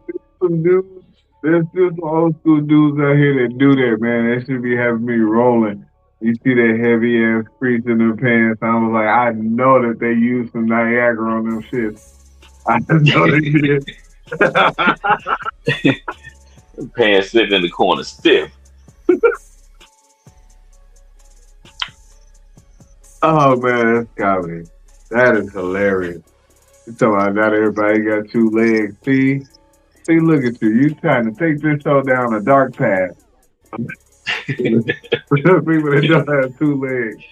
still some old school dudes out here that do that, man. That should be having me rolling. You see that heavy ass crease in their pants. I was like, I know that they used some Niagara on them shits. I know they did. Pants sitting in the corner stiff. Oh man, that's comedy. That is hilarious. You talking about not everybody got 2 legs. See, look at you. You trying to take this show down a dark path. People that don't have 2 legs.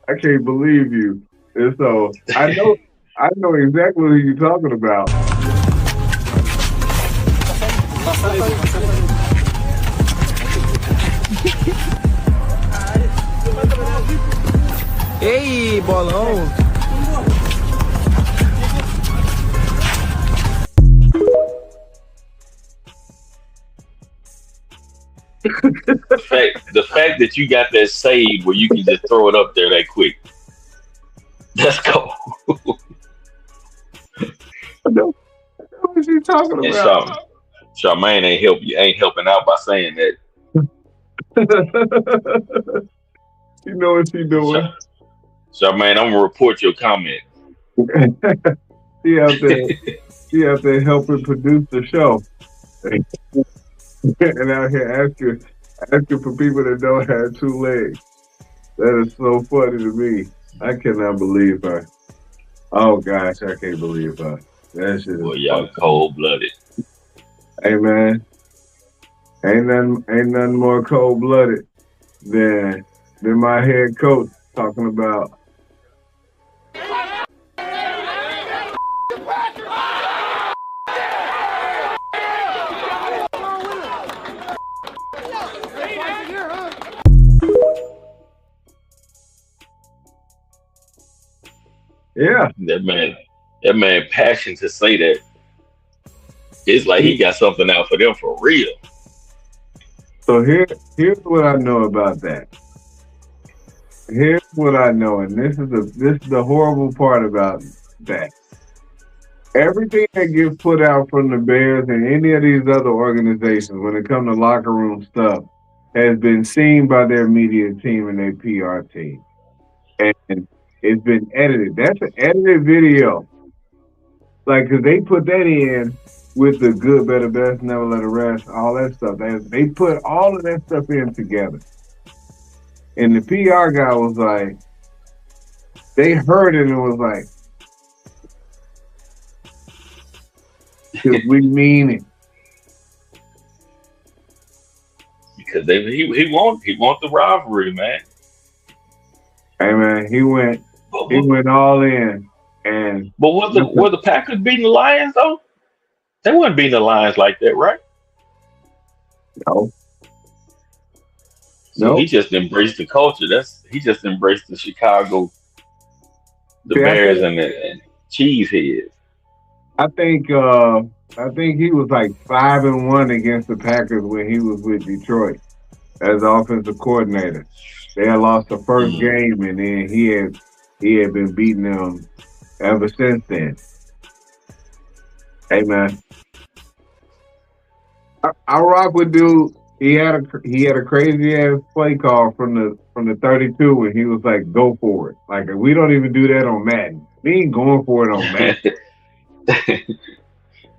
I can't believe you. And so I know exactly who you're talking about. Ei, bolão! The fact that you got that saved where you can just throw it up there that quick. That's cool. I know what you talking about. Charmaine ain't helping out by saying that. You know what she doing. So, man, I'm gonna report your comment. She out there helping produce the show. And out here asking for people that don't have two legs. That is so funny to me. I cannot believe her. Oh gosh, I can't believe her. That shit is Well, y'all cold blooded. Hey man, ain't nothing more cold blooded than my head coach talking about. Yeah, that man passion to say that. It's like he got something out for them for real. So here's what I know about that. Here's what I know, and this is the horrible part about that. Everything that gets put out from the Bears and any of these other organizations when it comes to locker room stuff has been seen by their media team and their PR team. And it's been edited. That's an edited video. Like, because they put that in with the good, better, best, never let it rest, all that stuff. They put all of that stuff in together. And the PR guy was like, they heard it and was like, because we mean it. Because he want the rivalry, man. Hey man, he went all in. But were the Packers beating the Lions though? They weren't beating the Lions like that, right? No. So he just embraced the culture. He just embraced the Chicago, the Bears and the cheeseheads. I think he was like 5-1 against the Packers when he was with Detroit as offensive coordinator. They had lost the first game, and then he had been beating them ever since then. Hey man, I rock with dude. He had a crazy ass play call from the 32 when he was like, "Go for it." Like, we don't even do that on Madden. We ain't going for it on Madden.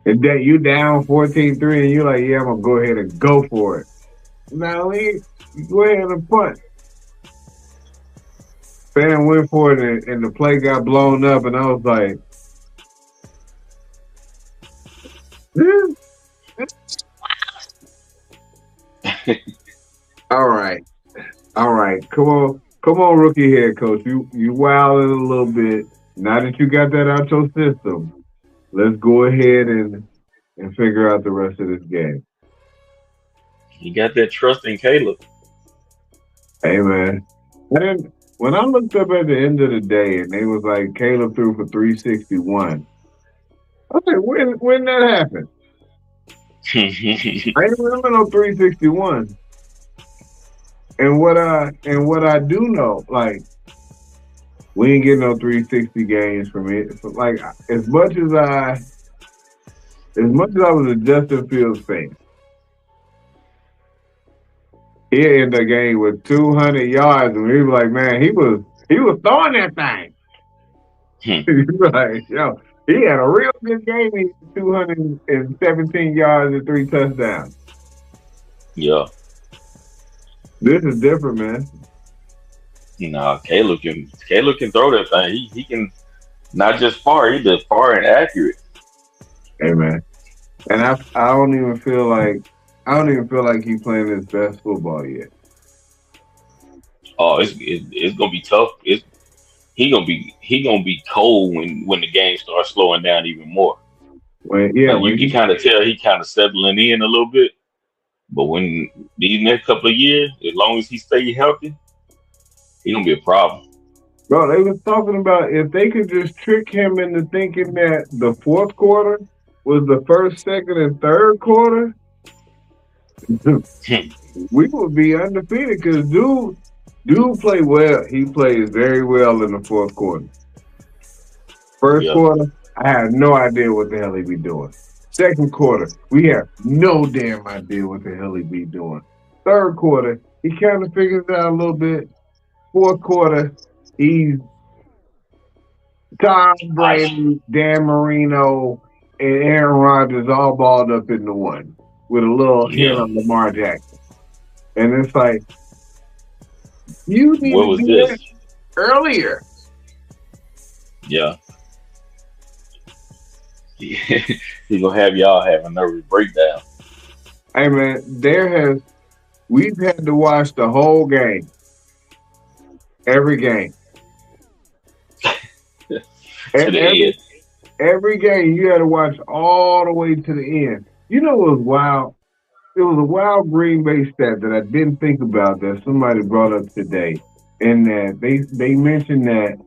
And that you down 14-3 and you're like, yeah, I'm gonna go ahead and go for it. Now you go ahead and punt. Fan went for it and the play got blown up, and I was like, all right. Come on, rookie head coach. You wilding a little bit. Now that you got that out your system, let's go ahead and figure out the rest of this game. You got that trust in Caleb. Hey man, when I looked up at the end of the day and they was like Caleb threw for 361, I was like, when that happened? I ain't remember no 361. And what I do know, like, we ain't getting no 360 games from it. So, like, as much as I was a Justin Fields fan, he ended the game with 200 yards, and we were like, man, he was throwing that thing. Like, yo, he had a real good game. He had 217 yards and 3 touchdowns. Yeah. This is different, man. Nah, Caleb can throw that thing. He can not just far, he just far and accurate. Hey man. And I don't even feel like he's playing his best football yet. Oh, it's gonna be tough. He gonna be cold when the game starts slowing down even more. You can kind of tell he kind of settling in a little bit. But when these next couple of years, as long as he stay healthy, he gonna be a problem. Bro, they was talking about if they could just trick him into thinking that the fourth quarter was the first, second, and third quarter, we would be undefeated because dude play well. He plays very well in the fourth quarter. First quarter, I had no idea what the hell he be doing. Second quarter, we have no damn idea what the hell he be doing. Third quarter, he kind of figures it out a little bit. Fourth quarter, he's Tom Brady, Dan Marino, and Aaron Rodgers all balled up into one with a little hit on Lamar Jackson. And it's like, you need to do that earlier. Yeah. He's going to have y'all have a nervous breakdown. Hey, man, we've had to watch the whole game. Every game. Every game you had to watch all the way to the end. You know what was wild? It was a wild Green Bay stat that I didn't think about that somebody brought up today. And that they mentioned that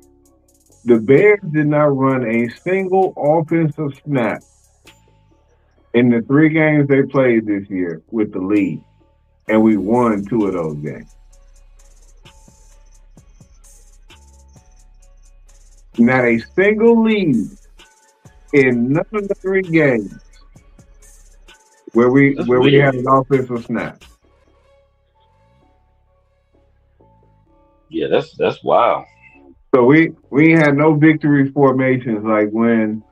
the Bears did not run a single offensive snap in the 3 games they played this year with the lead. And we won 2 of those games. Not a single lead in none of the 3 games where we had an offensive snap. Yeah, that's wild. So we had no victory formations like when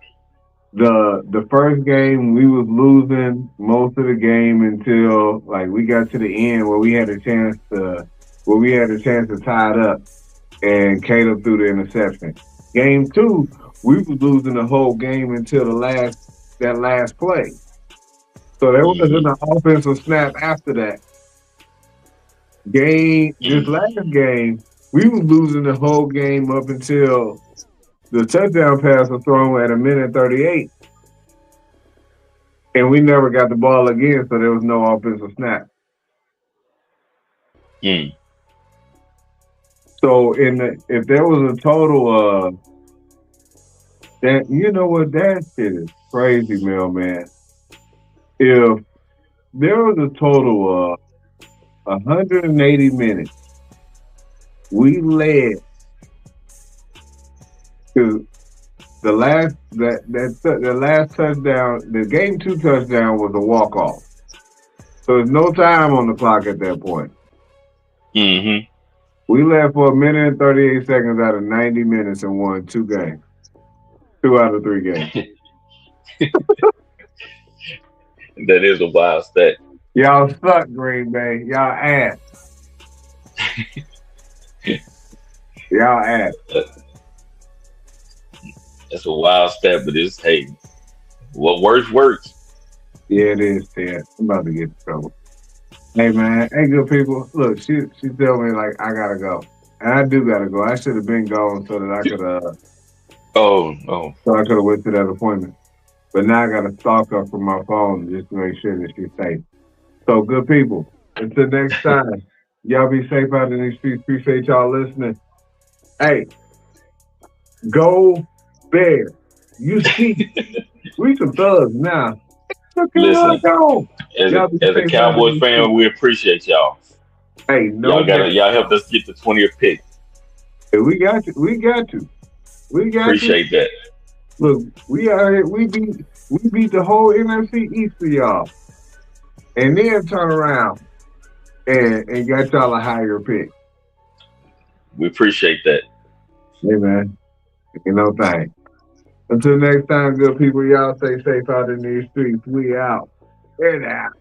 the first game we was losing most of the game until like we got to the end where we had a chance to tie it up and Caleb threw the interception. Game 2, we was losing the whole game until that last play. So there wasn't an offensive snap after that. This last game, we was losing the whole game up until the touchdown pass was thrown at 1:38. And we never got the ball again, so there was no offensive snap. So if there was a total of that, you know what, that shit is crazy, man. If there was a total of 180 minutes, we led to the last touchdown. The game 2 touchdown was a walk-off, so there's no time on the clock at that point. Mm-hmm. We led for 1:38 out of 90 minutes and won 2 games. 2 out of 3 games. That is a wild stat. Y'all suck, Green Bay. Y'all ass. Y'all ass. That's a wild stat, but it's, hey, what works. Yeah, it is, Ted. I'm about to get in trouble. Hey, man. Hey, good people. Look, she tell me, like, I got to go. And I do got to go. I should have been gone so that I could So I could have went to that appointment. But now I got to stalk her from my phone just to make sure that she's safe. So, good people, until next time, y'all be safe out in these streets. Appreciate y'all listening. Hey, go Bears. You see, we some thugs now. Listen, as a Cowboys fan, we appreciate y'all. Hey, y'all helped us get the 20th pick. Hey, we got to. Appreciate that. Look, we out here. We beat the whole NFC East for y'all, and then turn around and got y'all a higher pick. We appreciate that. Hey, man. Thanks. Until next time, good people, y'all stay safe out in these streets. We out. And out.